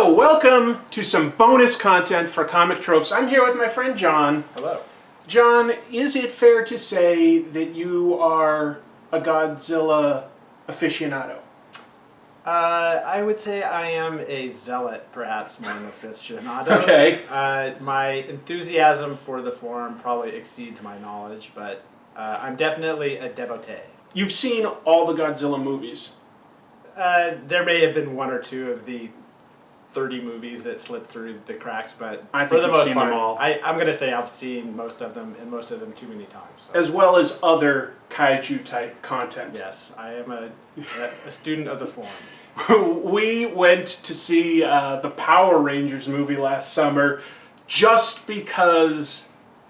So, welcome to some bonus content for Comic Tropes. I'm here with my friend John. Hello. John, is it fair to say that you are a Godzilla aficionado? I would say I am a zealot, perhaps more than a aficionado. Okay. My enthusiasm for the form probably exceeds my knowledge, but I'm definitely a devotee. You've seen all the Godzilla movies. There may have been one or two of the 30 movies that slipped through the cracks, but I think for the you've most seen part, them all. I'm going to say I've seen most of them, and most of them too many times. So. As well as other kaiju type content. Yes, I am a student of the form. We went to see the Power Rangers movie last summer just because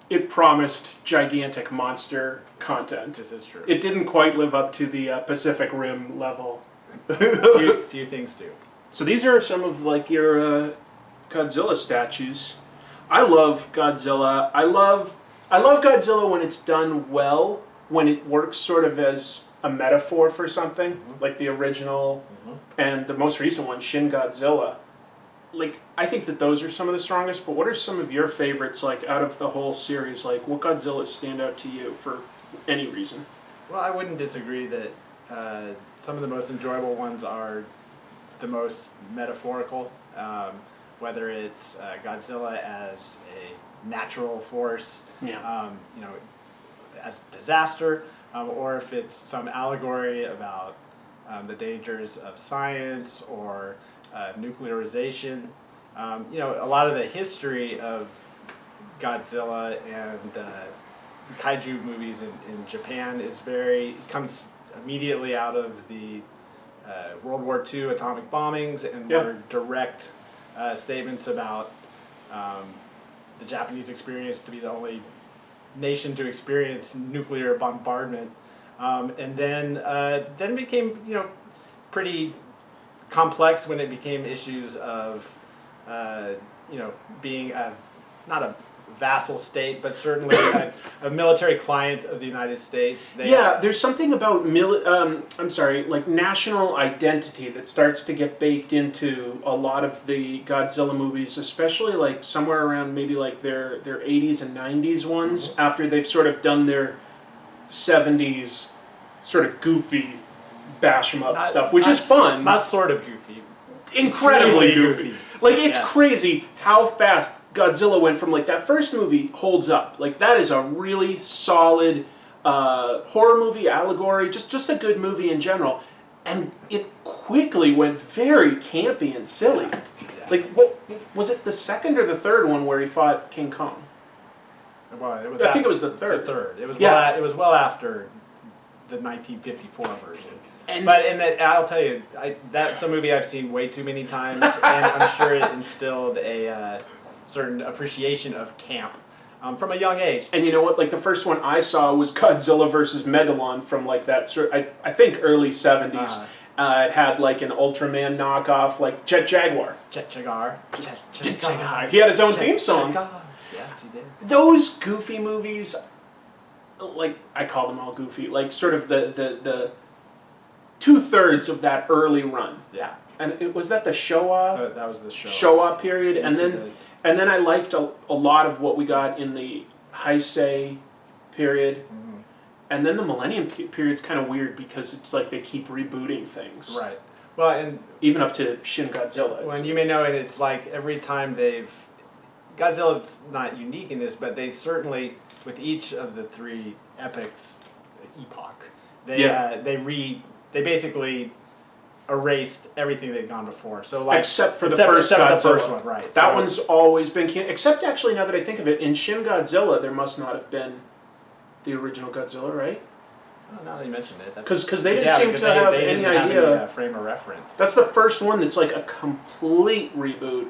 it promised gigantic monster content. This is true. It didn't quite live up to the Pacific Rim level. few things do. So these are some of like your Godzilla statues. I love Godzilla. I love Godzilla when it's done well, when it works sort of as a metaphor for something, like the original and the most recent one, Shin Godzilla. Like, I think that those are some of the strongest, but what are some of your favorites, like, out of the whole series? Like, what Godzillas stand out to you for any reason? Well, I wouldn't disagree that some of the most enjoyable ones are the most metaphorical, whether it's Godzilla as a natural force, as disaster, or if it's some allegory about the dangers of science or nuclearization. A lot of the history of Godzilla and kaiju movies in Japan comes immediately out of the World War II atomic bombings and were direct statements about the Japanese experience to be the only nation to experience nuclear bombardment, and then became pretty complex when it became issues of being not a vassal state, but certainly a military client of the United States. There's something about national identity that starts to get baked into a lot of the Godzilla movies, especially like somewhere around maybe like their 80s and 90s ones, after they've sort of done their 70s sort of goofy bash 'em up stuff, which is fun. Not sort of goofy. Incredibly goofy. Like, it's Yes. crazy how fast Godzilla went from, like, that first movie holds up. Like, that is a really solid horror movie, allegory, just a good movie in general. And it quickly went very campy and silly. Yeah. Like, what was it, the second or the third one where he fought King Kong? Well, I think it was the third. The third. It was well after the 1954 version. I'll tell you, that's a movie I've seen way too many times, and I'm sure it instilled a certain appreciation of camp from a young age. And you know what? Like, the first one I saw was Godzilla versus Megalon from, like, that I think early 70s. It had, like, an Ultraman knockoff, like Jet Jaguar. Jet Jaguar. Jet Jaguar. He had his own theme song. Yes, he did. Those goofy movies, like, I call them all goofy, like, sort of the 2/3 of that early run. Yeah. And was that the Showa? That was the Showa period, and then I liked a lot of what we got in the Heisei period, and then the Millennium period's kind of weird because it's like they keep rebooting things. Right. Well, and even up to Shin Godzilla. Well, and you may know, and it's like every time Godzilla's not unique in this, but they certainly, with each of the three epics, they basically erased everything they'd gone before. So, like, except for the first one, right? That one's always been except actually, now that I think of it, in Shin Godzilla there must not have been the original Godzilla, right? Oh, now that you mentioned it, because they didn't seem to have any idea. Frame of reference. That's the first one that's like a complete reboot.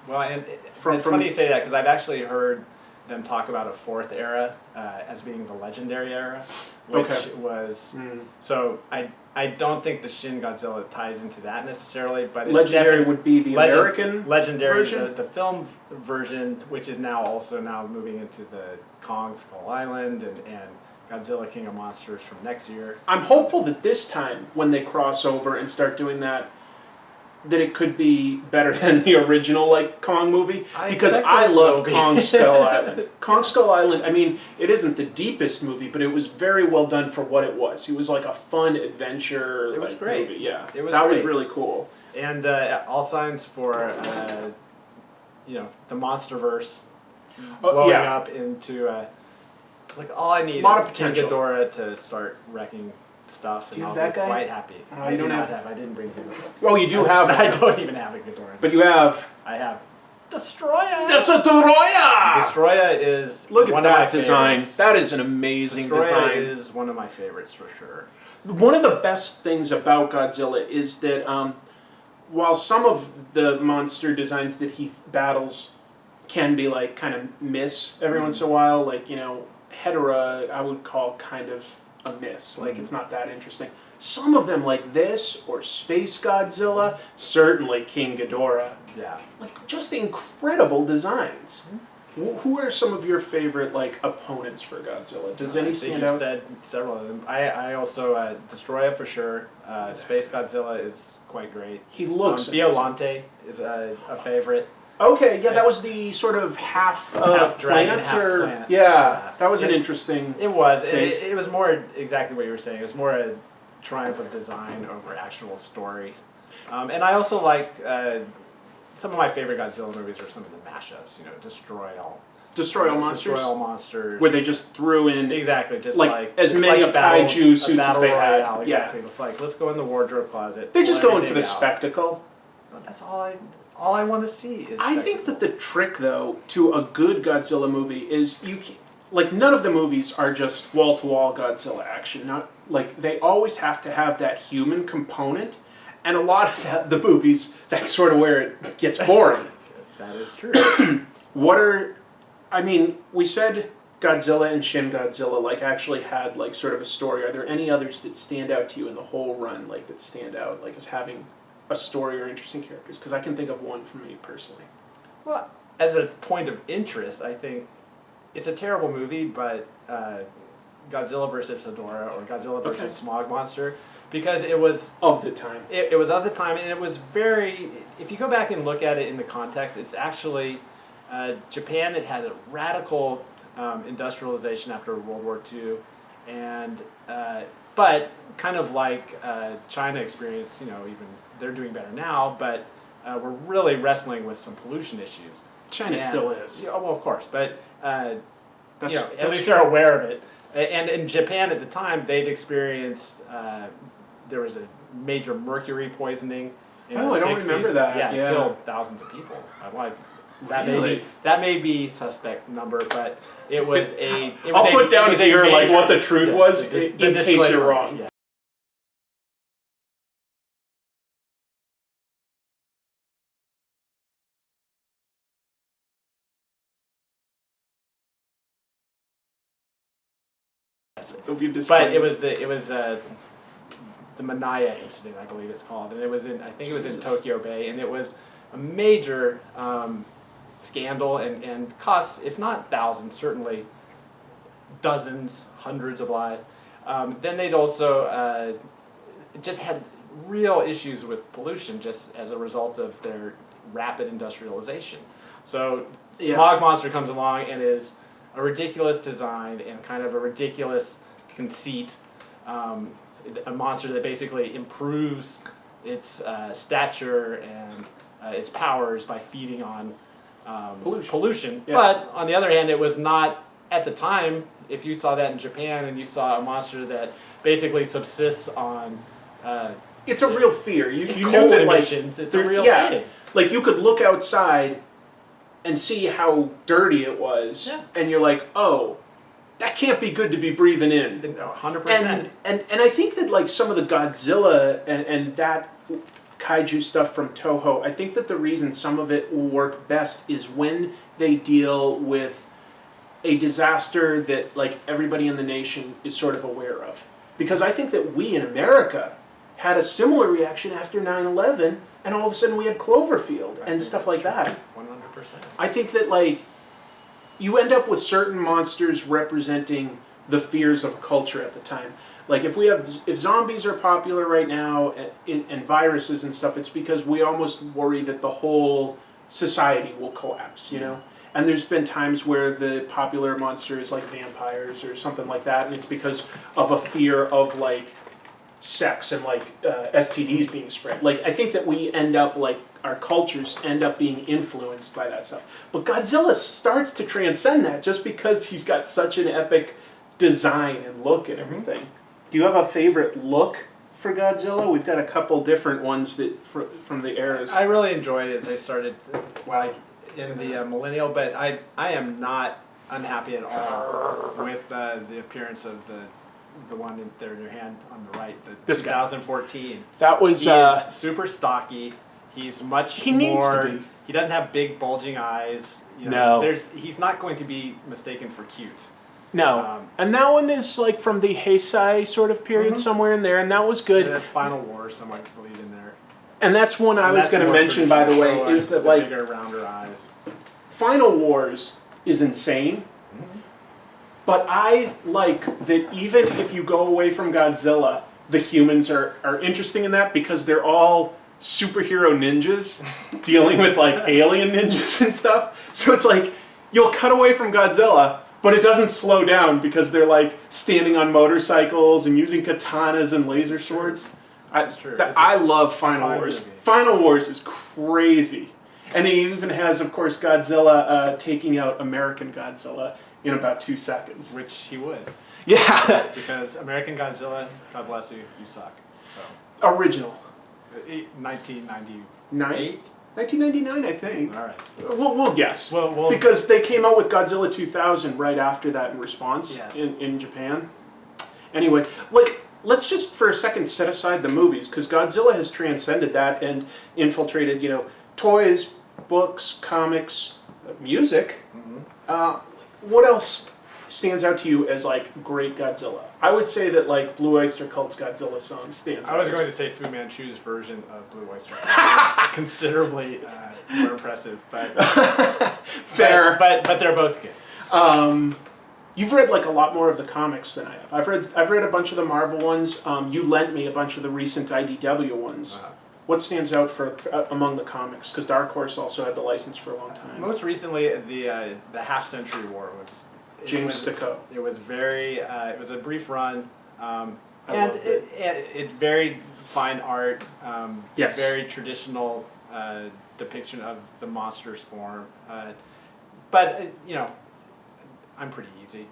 Well, and it's funny you say that because I've actually heard them talk about a fourth era as being the Legendary era, which was so I don't think the Shin Godzilla ties into that necessarily, but Legendary would be the American Legendary version? The film version, which is now moving into the Kong Skull Island and Godzilla King of Monsters from next year. I'm hopeful that this time when they cross over and start doing that, that it could be better than the original like Kong movie because I it love will be. Kong Skull Island. Kong Skull Island, I mean, it isn't the deepest movie, but it was very well done for what it was. It was like a fun adventure. It was like, great. movie. Yeah, It was that was great. really cool. And all signs for the MonsterVerse blowing up into like all I need Lot of is King potential. Ghidorah to start wrecking stuff, Do you and have I'll that be guy? quite happy. Oh, I you do don't not have- have. I didn't bring him. Oh, you do have I it. don't even have a Ghidorah. But you have I have Destroya. Destroya! Destroya is Look at one that of my design. favorites. That is an amazing Destroya design. is one of my favorites for sure. One of the best things about Godzilla is that while some of the monster designs that he battles can be like kind of miss every once in a while, like, Hedorah I would call kind of a miss. Like, it's not that interesting. Some of them, like this or Space Godzilla, certainly King Ghidorah, Yeah. like just incredible designs. Who are some of your favorite like opponents for Godzilla? Does any I think stand you've out? said several of them. I also Destroya for sure. Space Godzilla is quite great. He looks amazing. Violante is a favorite. Okay, yeah, that was the sort of half dragon, plant, half or plant. yeah, that was an It- interesting. It was. Take. It was more exactly what you were saying. It was more a triumph of design over actual story. And I also like some of my favorite Godzilla movies are some of the mashups. Destroy all Monsters, monsters. where they just threw in Exactly, just like as it's many like a battle, kaiju a suits as battle they had. royale, Yeah. exactly. It's like let's go in the wardrobe closet. They're just pull going for the everything out. spectacle. That's all I want to see is. I think that the trick, though, to a good Godzilla movie is like none of the movies are just wall to wall Godzilla action. Not like they always have to have that human component, and a lot of the movies that's sort of where it gets boring. that is true. We said Godzilla and Shin Godzilla like actually had like sort of a story. Are there any others that stand out to you in the whole run, like that stand out like as having a story or interesting characters? Because I can think of one for me personally. Well, as a point of interest, I think it's a terrible movie, but Godzilla versus Hedorah or Godzilla versus Smog Monster, because it was Of the time. it was of the time, and it was very. If you go back and look at it in the context, it's actually Japan had a radical industrialization after World War II, and but kind of like China experienced, even they're doing better now, but we're really wrestling with some pollution issues. China still is. Yeah, well, of course, but at That's least true. they're aware of it. And in Japan at the time, they'd experienced there was a major mercury poisoning. In Oh, the I don't 60s. remember that. Yeah, Yeah. it killed thousands of people. Really? That may be suspect number, but it was a. It was I'll put it down was a here like major- what the truth yes, was the in case you're disclaimer, wrong. yeah. There'll be a But disclaimer. it was the Manaya incident, I believe it's called, and it was in it was in Jesus. Tokyo Bay, and it was a major scandal and cost, if not thousands, certainly dozens, hundreds of lives. Then they'd also just had real issues with pollution just as a result of their rapid industrialization. So Yeah. Smog Monster comes along and is a ridiculous design and kind of a ridiculous conceit. A monster that basically improves its stature and its powers by feeding on pollution. Yeah. But on the other hand, it was not, at the time, if you saw that in Japan and you saw a monster that basically subsists on it's a real fear. You coal knew that like emissions, it's a real yeah, thing. like you could look outside and see how dirty it was, Yeah. and you're like, oh, that can't be good to be breathing in. 100%. And I think that like some of the Godzilla and that kaiju stuff from Toho, I think that the reason some of it will work best is when they deal with a disaster that like everybody in the nation is sort of aware of. Because I think that we in America had a similar reaction after 9/11, and all of a sudden we had Cloverfield and stuff like that. 100%. I think that like you end up with certain monsters representing the fears of a culture at the time. Like if zombies are popular right now and viruses and stuff, it's because we almost worry that the whole society will collapse, you know? And there's been times where the popular monster is like vampires or something like that, and it's because of a fear of like sex and like STDs being spread. Like I think that we end up like our cultures end up being influenced by that stuff. But Godzilla starts to transcend that just because he's got such an epic design and look and everything. Do you have a favorite look for Godzilla? We've got a couple different ones that from the eras. I really enjoyed as they started in the millennial, but I am not unhappy at all with the appearance of the one there in your hand on the right, the 2014. That was He's super stocky. He's much he more. Needs to be. He doesn't have big bulging eyes. You know, no. He's not going to be mistaken for cute. No. And that one is like from the Heisei sort of period somewhere in there, and that was good. The Final War, someone believe in there. And that's one I was going to mention, by the way, is that like bigger, rounder eyes. Final Wars is insane, but I like that even if you go away from Godzilla, the humans are interesting in that because they're all superhero ninjas dealing with like alien ninjas and stuff. So it's like you'll cut away from Godzilla, but it doesn't slow down because they're like standing on motorcycles and using katanas and laser swords. I love Final Wars. Final Wars is crazy. And he even has, of course, Godzilla taking out American Godzilla in about 2 seconds. Which he would. Yeah. Because American Godzilla, God bless you, you suck. So. Original. 1998? 1999, I think. All right. We'll guess. Well, because they came out with Godzilla 2000 right after that in response yes. in Japan. Anyway, like, let's just for a second set aside the movies, because Godzilla has transcended that and infiltrated, you know, toys, books, comics, music. What else stands out to you as like great Godzilla? I would say that like Blue Oyster Cult's Godzilla song stands out. I was going to say Fu Manchu's version of Blue Oyster Cult is considerably more impressive, but fair. But they're both good. You've read like a lot more of the comics than I have. I've read a bunch of the Marvel ones. You lent me a bunch of the recent IDW ones. What stands out for among the comics? Because Dark Horse also had the license for a long time. Most recently, the Half Century War was James Sticko. It was very. It was a brief run, and it very fine art. Yes. Very traditional depiction of the monster's form. But you know, I'm pretty easy.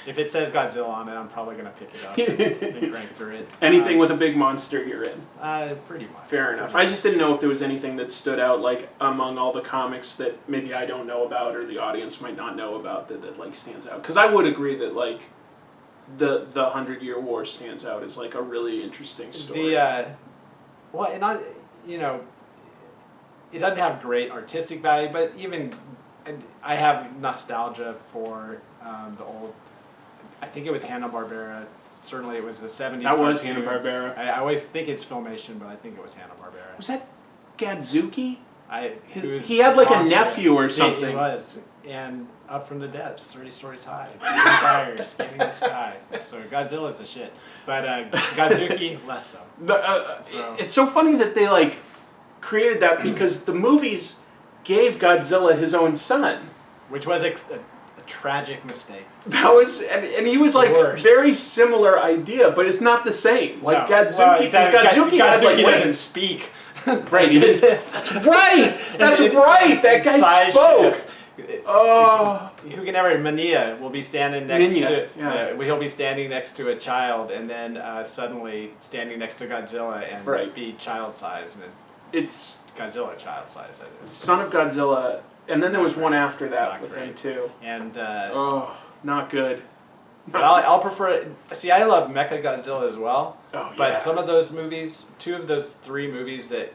If it says Godzilla on it, I'm probably going to pick it up and crank through it. Anything with a big monster you're in. Pretty much. Fair enough. I just didn't know if there was anything that stood out like among all the comics that maybe I don't know about or the audience might not know about that like stands out. Because I would agree that like the 100-Year War stands out as like a really interesting story. Well, and you know, it doesn't have great artistic value, but even. And I have nostalgia for the old. I think it was Hanna-Barbera. Certainly, it was the 70s. That was Hanna-Barbera. I always think it's Filmation, but I think it was Hanna-Barbera. Was that Gadzuki? He had like a nephew or something. He was, and Up from the Depths, 30 stories high, fire, scanning the sky. So Godzilla's the shit, but Gadzuki less so. So. It's so funny that they like created that because the movies gave Godzilla his own son. Which was a tragic mistake. That was, and he was like very similar idea, but it's not the same. Like Gadzuki, Gadzuki had like doesn't speak. Right, he did. That's right. That's right. That guy spoke. Oh, who can ever? Mania will be standing next to. He'll be standing next to a child, and then suddenly standing next to Godzilla and be child size, and it's Godzilla child size. Son of Godzilla, and then there was one after that with him too. And not good. But I'll prefer it. See, I love Mecha Godzilla as well. Oh, but some of those movies, 2 of those 3 movies that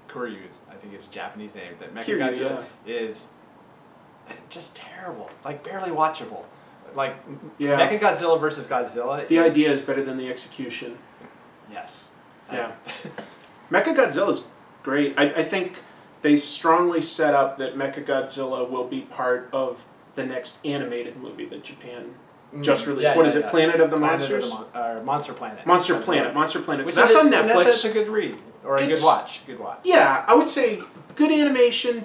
Kuryu, I think is Japanese name, that Mecha Godzilla is just terrible, like barely watchable. Like Mecha Godzilla versus Godzilla. The idea is better than the execution. Yes. Yeah. Mecha Godzilla is great. I think they strongly set up that Mecha Godzilla will be part of the next animated movie that Japan just released. Yeah, What yeah, is it? yeah. Planet of the Planet Monsters? of the Monster Planet. Monster That's Planet. right. Monster Planet. Which So that's is on and Netflix. that's a good read or a good watch. Good watch. Yeah, I would say good animation.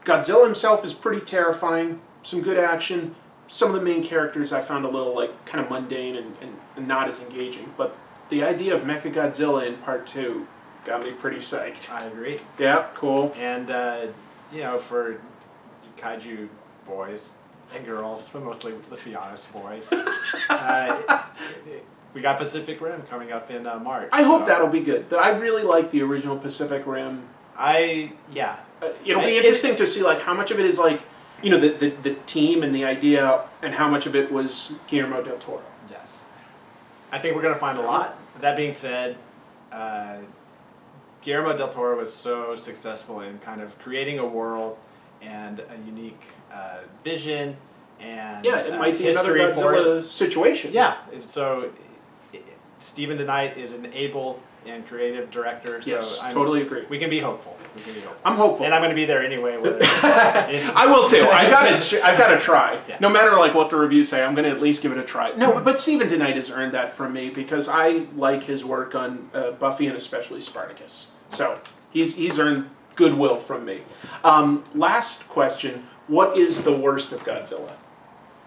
Godzilla himself is pretty terrifying. Some good action. Some of the main characters I found a little like kind of mundane and not as engaging. But the idea of Mechagodzilla in Part 2 got me pretty psyched. I agree. Yeah, cool. And for kaiju boys and girls, but mostly, let's be honest, boys. We got Pacific Rim coming up in March. I hope that'll be good. I really like the original Pacific Rim. It'll be interesting to see like how much of it is like, the team and the idea, and how much of it was Guillermo del Toro. Yes. I think we're going to find a lot. That being said, Guillermo del Toro was so successful in kind of creating a world and a unique vision and it might be another history for it. Godzilla situation. Yeah, so Stephen DeKnight is an able and creative director. Yes, so totally agree. We can be hopeful. I'm hopeful, and I'm going to be there anyway. I will too. I've got to try. Yeah. No matter like what the reviews say, I'm going to at least give it a try. No, but Stephen DeKnight has earned that from me because I like his work on Buffy and especially Spartacus. So he's earned goodwill from me. Last question: what is the worst of Godzilla?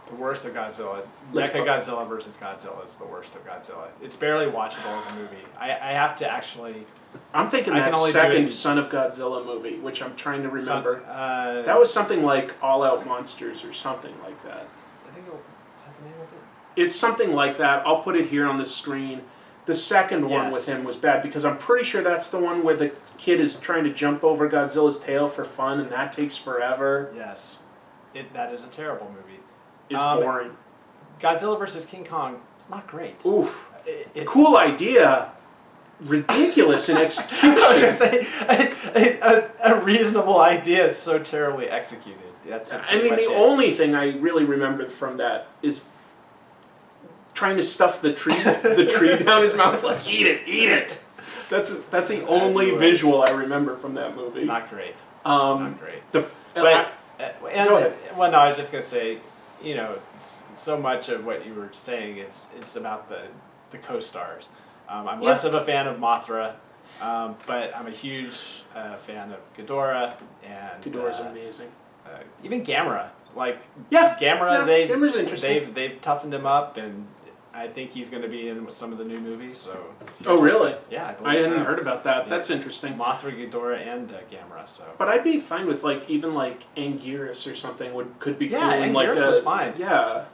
The worst of Godzilla. Mechagodzilla versus Godzilla is the worst of Godzilla. It's barely watchable as a movie. I have to actually... I'm thinking that second Son of Godzilla movie, which I'm trying to remember. That was something like All Out Monsters or something like that. I think is that the name of it? It's something like that. I'll put it here on the screen. The second one with him was bad because I'm pretty sure that's the one where the kid is trying to jump over Godzilla's tail for fun and that takes forever. Yes. That is a terrible movie. It's boring. Godzilla versus King Kong, it's not great. Oof. Cool idea. Ridiculous in execution. I was going to say, a reasonable idea is so terribly executed. The only thing I really remember from that is trying to stuff the tree down his mouth, like, eat it. That's the only visual I remember from that movie. Not great. Not great. Go ahead. Well, no, I was just going to say, so much of what you were saying, it's about the co-stars. I'm less of a fan of Mothra, but I'm a huge fan of Ghidorah and Ghidorah's amazing. Even Gamera. Gamera's interesting. They've toughened him up, and I think he's going to be in some of the new movies. So. Oh really? Yeah, I hadn't heard about that. Yeah. That's interesting. Mothra, Ghidorah, and Gamera. So. But I'd be fine with even Anguirus or something could be cool. Yeah, Anguirus was fine. Yeah.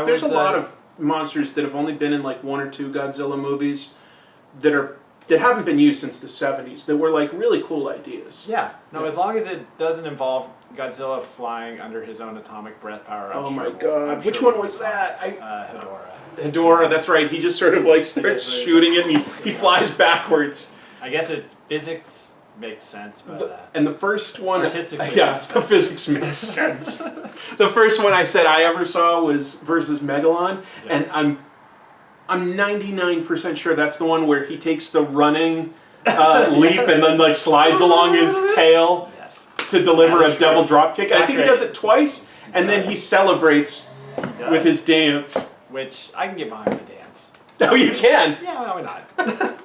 There's a lot of monsters that have only been in one or two Godzilla movies that haven't been used since the 70s that were really cool ideas. Yeah. No, as long as it doesn't involve Godzilla flying under his own atomic breath power. Which one was that? Hedorah. That's right. He just sort of starts shooting it and he flies backwards. I guess physics makes sense, but and the first one, artistically, the physics makes sense. The first one I said I ever saw was versus Megalon, and I'm 99% sure that's the one where he takes the running leap and then slides along his tail to deliver a double drop kick. I think he does it twice, and then he celebrates with his dance. Which I can get behind the dance. Oh, you can? Yeah, why not?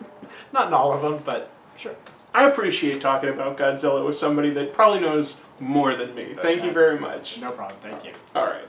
Not in all of them, but sure. I appreciate talking about Godzilla with somebody that probably knows more than me. Thank you very much. No problem. Thank you. All right.